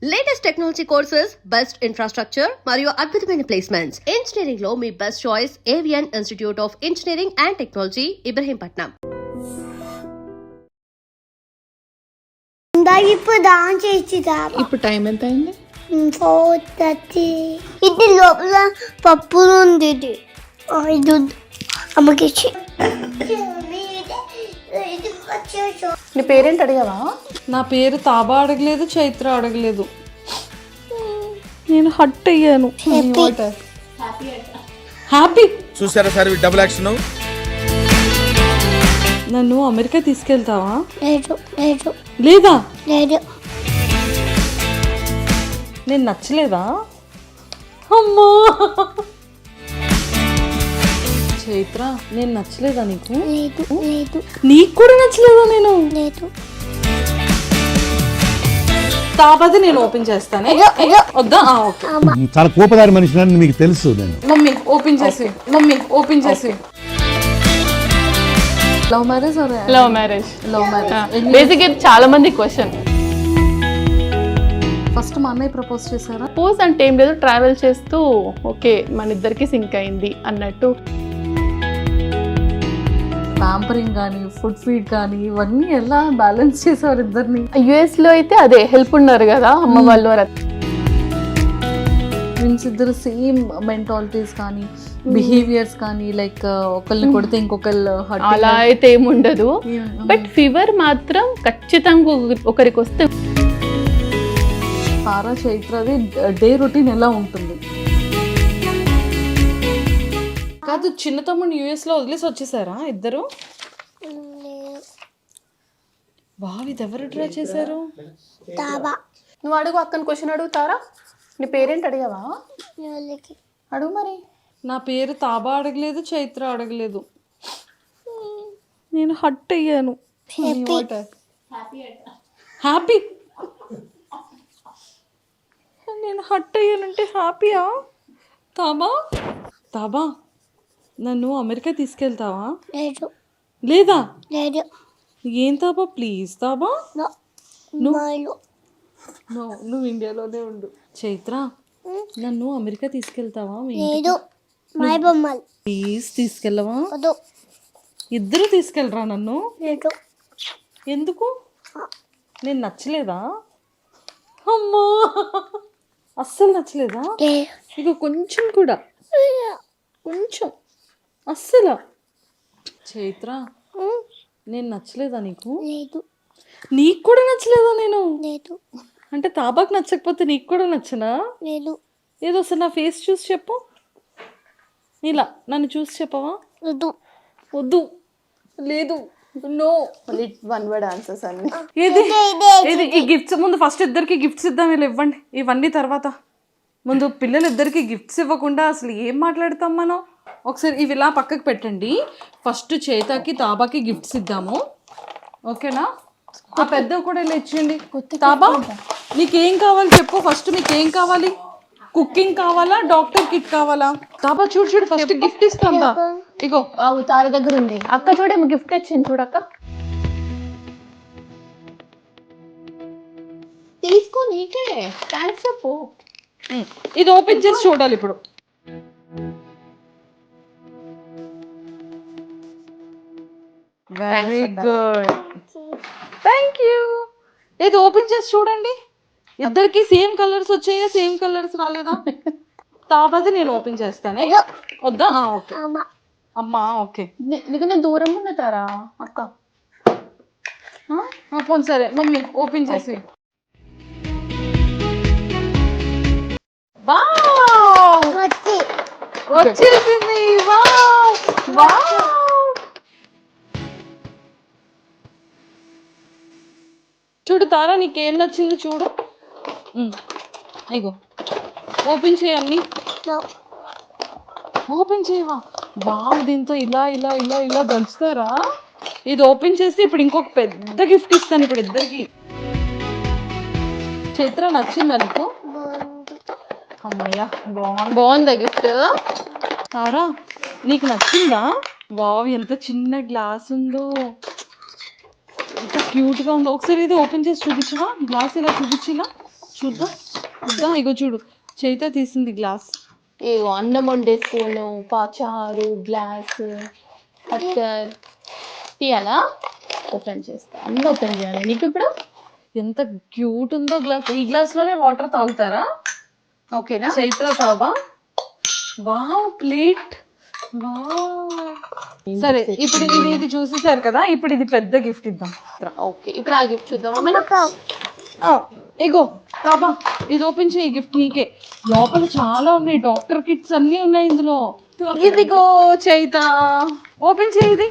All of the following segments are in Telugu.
Latest technology courses, best infrastructure మరియు అద్భుతమైన ప్లేస్మెంట్స్. ఇంజనీరింగ్ లో మీ best choice Avian institute of engineering and technology, Ibrahimpatnam. ఇప్పుడు డాన్స్ చేసిదా? ఇప్పుడు టైం ఎంత అయింది? 4:30. ఇది లోపల పప్పు ఉంది. ఇది అమ్మకి నీ పేరేంటి అడిగావా? నా పేరు తాబా అడగలేదు, చైత్ర అడగలేదు. నేను హట్ అయ్యాను. హ్యాపీ చూసారా సార్ డబుల్ యాక్షన్. నన్ను అమెరికా తీసుకెళ్తావా? లేదు లేదా? లేదు. నేను నచ్చలేదా? అమ్మా చైత్ర, నేను నచ్చలేదా నీకు? లేదు లేదు. నీకు కూడా నచ్చలేదా? నేను లేదు. తాపది నేను ఓపెన్ చేస్తానే. వద్దా? ఓకే. చాలా కోపదారి మనిషి అని మీకు తెలుసు. నేను మమ్మీ ఓపెన్ చేసి లవ్ మ్యారేజ్? Love marriage. బేసిక్గా చాలా మంది క్వశ్చన్. ఫస్ట్ మా అన్నయ్య ప్రపోజ్ చేశారా? పోజ్ అంటే ఏం లేదు, ట్రావెల్ చేస్తూ ఓకే మన ఇద్దరికి సింక్ అయింది అన్నట్టు. ప్యాంపరింగ్ కానీ, ఫుడ్ ఫీడ్ కానీ ఇవన్నీ ఎలా బ్యాలెన్స్ చేసేవారు ఇద్దరిని? యుఎస్ లో అయితే అదే హెల్ప్ ఉన్నారు కదా అమ్మ వాళ్ళు. మీన్స్ ఇద్దరు సేమ్ మెంటాలిటీస్ కానీ, బిహేవియర్స్ కానీ, లైక్ ఒకళ్ళని కొడితే ఇంకొకళ్ళు అలా అయితే ఏముండదు. బట్ ఫీవర్ మాత్రం ఖచ్చితంగా ఒకరికి వస్తే. తారా చైత్రది డే రొటీన్ ఎలా ఉంటుంది? కాదు, చిన్న తమ్ముడిని యూఎస్ లో వదిలేసి వచ్చేసారా ఇద్దరు? బావి ఎవరు డ్రా చేశారు? నువ్వు అడుగు, అక్కని క్వశ్చన్ అడుగుతారా? నీ పేరేంటి అడిగావా? అడుగు మరి. నా పేరు తాబా అడగలేదు, చైత్ర అడగలేదు. నేను హట్ అయ్యాను. హ్యాపీ. నేను హట్ అయ్యానంటే హ్యాపీయా? తాబా నన్ను అమెరికా తీసుకెళ్తావా? లేదు లేదా? లేదు. ఏం తాబా, ప్లీజ్ తాబా. నువ్వు నువ్వు ఇండియాలోనే ఉండు. చైత్ర, నన్ను అమెరికా తీసుకెళ్తావా? లేదు. మై బొమ్మలు ప్లీజ్ తీసుకెళ్ళవా? వద్దు. ఇద్దరు తీసుకెళ్ళరా నన్ను? లేదు. ఎందుకు? నేను నచ్చలేదా? అమ్మా, అస్సలు నచ్చలేదా? ఇక కొంచెం కూడా, కొంచెం అస్సలు. చైత్ర, నేను నచ్చలేదా నీకు? లేదు. నీకు కూడా నచ్చలేదా నేను? లేదు. అంటే తాబాకు నచ్చకపోతే నీకు కూడా నచ్చనా? లేదు. ఏదో ఒకసారి నా ఫేస్ చూసి చెప్పు. ఇలా నన్ను చూసి చెప్పవా? వద్దు. వద్దు, లేదు, నో. వన్ వర్డ్ ఆన్సర్స్ అన్ని. ఏది ఈ గిఫ్ట్స్ ముందు ఫస్ట్ ఇద్దరికి గిఫ్ట్స్ ఇద్దాం. ఇలా ఇవ్వండి, ఇవన్నీ తర్వాత. ముందు పిల్లలు ఇద్దరికి గిఫ్ట్స్ ఇవ్వకుండా అసలు ఏం మాట్లాడతాం మనం? ఒకసారి ఇవి ఇలా పక్కకు పెట్టండి. ఫస్ట్ చేతకి తాబాకి గిఫ్ట్స్ ఇద్దాము, ఓకేనా? ఆ పెద్దవి కూడా ఇలా ఇచ్చేయండి. తాబా, నీకేం కావాలి చెప్పు ఫస్ట్. మీకేం కావాలి? కుకింగ్ కావాలా, డాక్టర్ కిట్ కావాలా? తాబా చూడు ఫస్ట్ గిఫ్ట్ ఇస్తాందా. ఇగో తార దగ్గర ఉంది. అక్క చూడేమో గిఫ్ట్ వచ్చింది, చూడక్క. తీసుకో, నీకే థ్యాంక్స్ చెప్పు. ఇది ఓపెన్ చేసి చూడాలి ఇప్పుడు. Very good, thank you. ఇది ఓపెన్ చేసి చూడండి. ఇద్దరికి సేమ్ కలర్స్ వచ్చాయా, సేమ్ కలర్స్ రాలేదా? తాపది నేను ఓపెన్ చేస్తాను. వద్దా? ఓకే అమ్మా, ఓకే. నీకు నేను దూరం ఉన్నతారా అక్క? పోనీ సరే మమ్మీ, ఓపెన్ చేసి. వచ్చేసింది. చూడు తారా, నీకేం నచ్చింది చూడు. ఇగో ఓపెన్ చేయాలి. ఓపెన్ చేయవా? బాగు, దీంతో ఇలా ఇలా ఇలా ఇలా దంచుతారా? ఇది ఓపెన్ చేసి ఇప్పుడు ఇంకొక పెద్ద గిఫ్ట్ ఇస్తాను ఇప్పుడు ఇద్దరికి. చైత్ర, నచ్చిందా నీకు? అమ్మయ్యా, బాగుందా గిఫ్ట్? తారా, నీకు నచ్చిందా? వావ్, ఎంత చిన్న గ్లాస్ ఉందో, ఎంత క్యూట్గా ఉందో. ఒకసారి ఇది ఓపెన్ చేసి చూపించవా? గ్లాస్ ఇలా చూపించినా. చూద్దాం చూద్దాం. ఇగో చూడు, చైత తీసింది గ్లాస్. ఏవో అన్నం వండే స్పూను, చారు, గ్లాస్, కట్టర్ తీయాలా? ఓపెన్ చేస్తా, అన్నీ ఓపెన్ చేయాలి నీకు ఇప్పుడు. ఎంత క్యూట్ ఉందో గ్లాస్. ఈ గ్లాస్ లోనే వాటర్ తాగుతారా? ఓకేనా? చైత్ర తావా? Wow, plate. సరే, ఇప్పుడు ఇది చూసేసారు కదా, ఇప్పుడు ఇది పెద్ద గిఫ్ట్ ఇద్దాం. ఓకే, ఇప్పుడు ఆ గిఫ్ట్ చూద్దామా మనం? ఇగో బాబా, ఇది ఓపెన్ చేయి, గిఫ్ట్ నీకే. లోపల చాలా ఉన్నాయి, డాక్టర్ కిట్స్ అన్ని ఉన్నాయి ఇందులో. ఇదిగో చైత, ఓపెన్ చేయి ఇది.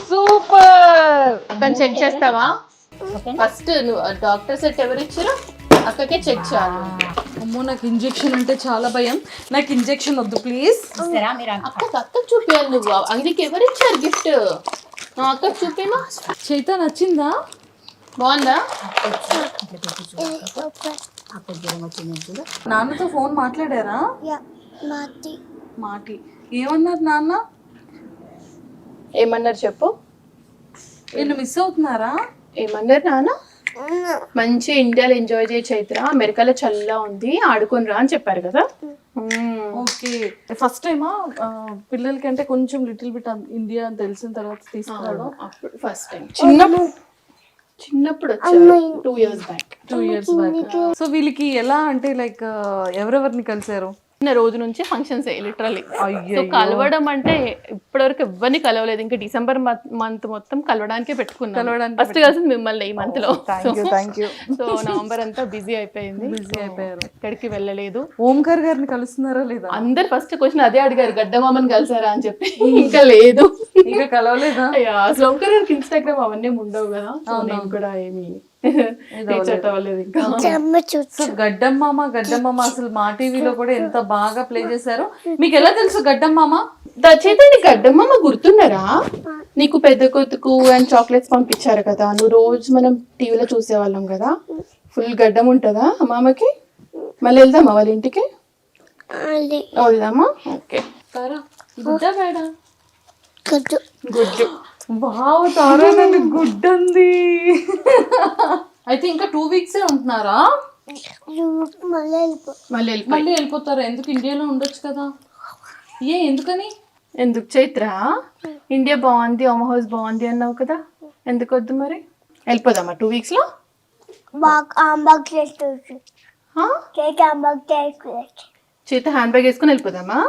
సూపర్. కొంచెం చెక్ చేస్తావా? ఫస్ట్ నువ్వు డాక్టర్ సెట్ ఎవరు ఇచ్చారు? అక్కకే చెక్ చేయాలి. అమ్మో, నాకు ఇంజెక్షన్ అంటే చాలా భయం. నాకు ఇంజెక్షన్ వద్దు ప్లీజ్. అక్కకు చూపించాలి నువ్వు. అందుకే ఎవరు ఇచ్చారు గిఫ్ట్? అక్కకు చూపేమా. చైత నచ్చిందా? బాగుందా? నాన్నతో ఫోన్ మాట్లాడారా? మాటి మాటి ఏమన్నారు నాన్న? ఏమన్నారు చెప్పు. వీళ్ళు మిస్ అవుతున్నారా? ఏమన్నారు నాన్న? మంచి ఇండియాలో ఎంజాయ్ చేయ చైత్ర, అమెరికాలో చల్లగా ఉంది, ఆడుకొని రా అని చెప్పారు కదా. ఓకే, ఫస్ట్ టైమా పిల్లలకి అంటే కొంచెం లిటిల్ బిట్ ఇండియా అని తెలిసిన తర్వాత తీసుకురావడం? అప్పుడు ఫస్ట్ టైం చిన్నప్పుడు వచ్చారు, 2 years back. 2 years back. So వీళ్ళకి ఎలా అంటే లైక్ ఎవరెవరిని కలిసారు? చిన్న రోజు నుంచి ఫంక్షన్స్ లిటరల్లీ. సో కలవడం అంటే ఇప్పటివరకు ఎవరిని కలవలేదు. ఇంకా డిసెంబర్ మంత్ మొత్తం కలవడానికే పెట్టుకున్నాను. ఫస్ట్ కలిసింది మిమ్మల్ని ఈ మంత్ లో. సో నవంబర్ అంతా బిజీ అయిపోయింది. ఎక్కడికి వెళ్ళలేదు. ఓంకార్ గారిని కలుస్తున్నారా లేదా? అందరు ఫస్ట్ క్వశ్చన్ అదే అడిగారు, గడ్డమామని కలిసారా అని చెప్పి. ఇంకా లేదు, ఇంకా కలవలేదా? అసలు ఓంకార్ గారికి ఇన్స్టాగ్రామ్ అవన్నీ ఉండవు కదా, నేను కూడా ఏమి గడ్డమ్మామ అసలు మా టీవీలో కూడా ఎంత బాగా ప్లే చేశారు. మీకు ఎలా తెలుసు గడ్డమ్మామ? దచేతండి, గడ్డమ్మ గుర్తున్నారా? నీకు పెద్ద కొతుకు అండ్ చాక్లెట్స్ పంపించారు కదా, నువ్వు రోజు మనం టీవీలో చూసేవాళ్ళం కదా. ఫుల్ గడ్డం ఉంటుందా అమ్మమ్మకి? మళ్ళీ వెళ్దామా వాళ్ళ ఇంటికి? వెళ్దామా? ఓకే. గుడ్డా మేడం? గుడ్డు. వావ్, తారా గుడ్ ఉంది. అయితే ఇంకా 2 weeks ఉంటున్నారా? మళ్ళీ వెళ్ళిపోతారా? ఎందుకు, ఇండియాలో ఉండొచ్చు కదా. ఎందుకని? ఎందుకు చైత్ర? ఇండియా బాగుంది, హోమ్ హౌస్ బాగుంది అన్నావు కదా, ఎందుకు వద్దు మరి? వెళ్ళిపోదామా 2 weeks లో? చేత హ్యాండ్ బ్యాగ్ వేసుకుని వెళ్ళిపోదామా?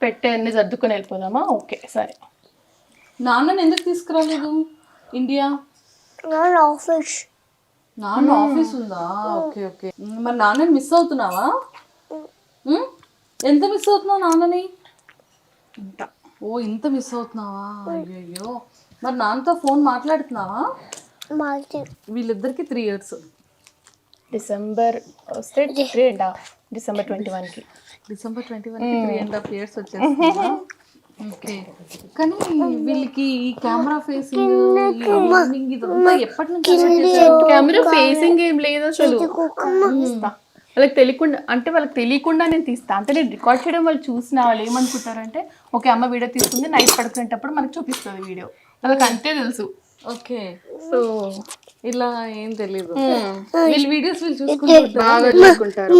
పెట్టే అన్ని సర్దుకొని వెళ్ళిపోదామా? ఓకే సరే. నాన్నని ఎందుకు తీసుకురాలేదు ఇండియా? నాన్న ఆఫీస్ ఉందా? Okay okay. మరి నాన్నని మిస్ అవుతున్నావా? ఎంత మిస్ అవుతున్నావు నాన్నని? ఇంత మిస్ అవుతున్నావా? అయ్యో. మరి నాన్నతో ఫోన్ మాట్లాడుతున్నావా? వీళ్ళిద్దరికి 3 years. డిసెంబర్ వస్తే డిసెంబర్ 21కి. డిసెంబర్ 21కి 3.5 years వచ్చేస్తుందా? ఓకే. కానీ వీళ్ళకి ఈ కెమెరా ఫేసింగ్ ఇదంతా ఎప్పటి నుంచి? కెమెరా ఫేసింగ్ ఏం లేదు అసలు. వాళ్ళకి తెలియకుండా నేను తీస్తా. అంటే నేను రికార్డ్ చేయడం వాళ్ళు చూసిన వాళ్ళు ఏమనుకుంటారంటే, ఓకే అమ్మ వీడియో తీసుకుంది, నైట్ పడుకునేటప్పుడు మనకు చూపిస్తుంది వీడియో, వాళ్ళకి అంతే తెలుసు. ఓకే. సో ఇలా ఏం తెలీదు. వీళ్ళు వీడియోస్ చూసుకుంటారు.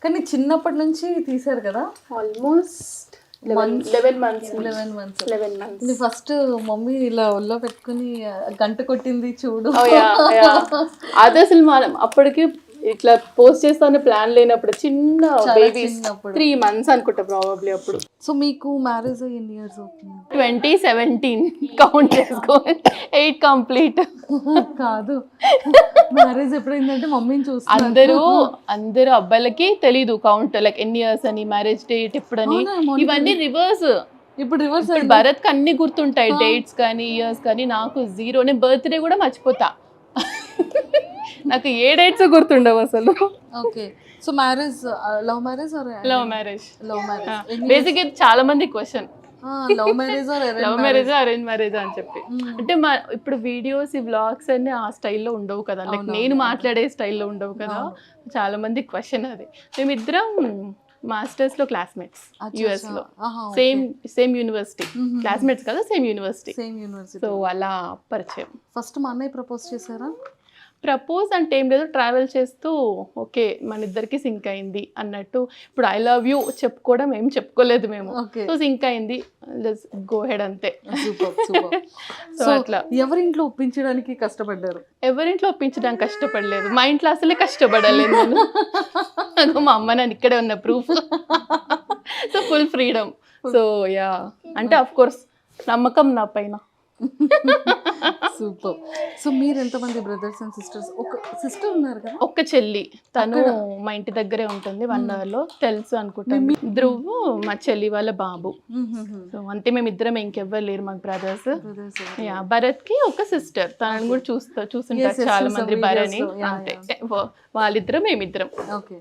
కానీ చిన్నప్పటి నుంచి తీసారు కదా, ఆల్మోస్ట్ 11 months. ఫస్ట్ మమ్మీ ఇలా ఒళ్ళో పెట్టుకుని గంట కొట్టింది చూడు. అది అసలు మనం అప్పటికి ఇట్లా పోస్ట్ చేస్తానే ప్లాన్ లేనప్పుడు, చిన్న బేబీ 3 months అనుకుంటా ప్రాబబ్లీ అప్పుడు. సో మీకు మ్యారేజ్ ఎన్ని ఇయర్స్ అవుతుంది? 2017 కౌంట్ చేసుకో, 8 కంప్లీట్ కాదు. మ్యారేజ్ ఎప్పుడైందంటే మమ్మీని చూస్తారు. అందరూ అబ్బాయిలకి తెలీదు కౌంట్, లైక్ ఎన్ని ఇయర్స్ అని, మ్యారేజ్ డేట్ ఎప్పుడని, ఇవన్నీ రివర్స్. ఇప్పుడు రివర్స్. భరత్ కి అన్ని గుర్తుంటాయి, డేట్స్ కానీ ఇయర్స్ కానీ. నాకు 0. నేను బర్త్డే కూడా మర్చిపోతా. నాకు ఏ డేట్స్ గుర్తుండవు అసలు. Okay. So marriage love marriage or love marriage. Love marriage basic ఇది చాలా మంది question, love marriage or love marriage arrange marriage అని చెప్పి. అంటే మా ఇప్పుడు వీడియోస్ ఈ వ్లాగ్స్ అన్ని ఆ స్టైల్లో ఉండవు కదా, లైక్ నేను మాట్లాడే స్టైల్లో ఉండవు కదా. చాలా మంది క్వశ్చన్ అది. మేమిద్దరం మాస్టర్స్ లో క్లాస్మేట్స్, యుఎస్ లో సేమ్ యూనివర్సిటీ. క్లాస్మేట్స్ కదా, same university. Same university. So అలా పరిచయం. ఫస్ట్ మా అన్నయ్య ప్రపోజ్ చేశారా? ప్రపోజ్ అంటే ఏం లేదు, ట్రావెల్ చేస్తూ ఓకే మన ఇద్దరికి సింక్ అయింది అన్నట్టు. ఇప్పుడు ఐ లవ్ యూ చెప్పుకోవడం ఏం చెప్పుకోలేదు మేము. Okay. సో సింక్ అయింది, లెట్స్ గో హెడ్ అంతే. Super super. సో అట్లా ఎవరి ఇంట్లో ఒప్పించడానికి కష్టపడ్డారు? ఎవరింట్లో ఒప్పించడానికి కష్టపడలేదు, మా ఇంట్లో అసలే కష్టపడలేదు నేను. అదో మా అమ్మ నాన్న ఇక్కడే ఉన్న proof. So full freedom. So yeah, అంటే ఆఫ్ కోర్స్ నమ్మకం నా పైన. సూపర్. సో మీరు ఎంతమంది బ్రదర్స్ అండ్ సిస్టర్స్? ఒక సిస్టర్ ఉన్నారు కదా? ఒక్క చెల్లి, తను మా ఇంటి దగ్గరే ఉంటుంది, 1 hour లో. తెలుసు అనుకుంటాను. ధ్రువ్ మా చెల్లి వాళ్ళ బాబు. సో అంతే, మేము ఇద్దరం, ఇంకెవ్వరు లేరు మాకు బ్రదర్స్. యా, భరత్ కి ఒక సిస్టర్, తనని కూడా చూస్తుంటారు చాలా మంది భరణి. అంతే, వాళ్ళిద్దరం మేమిద్దరం. ఓకే.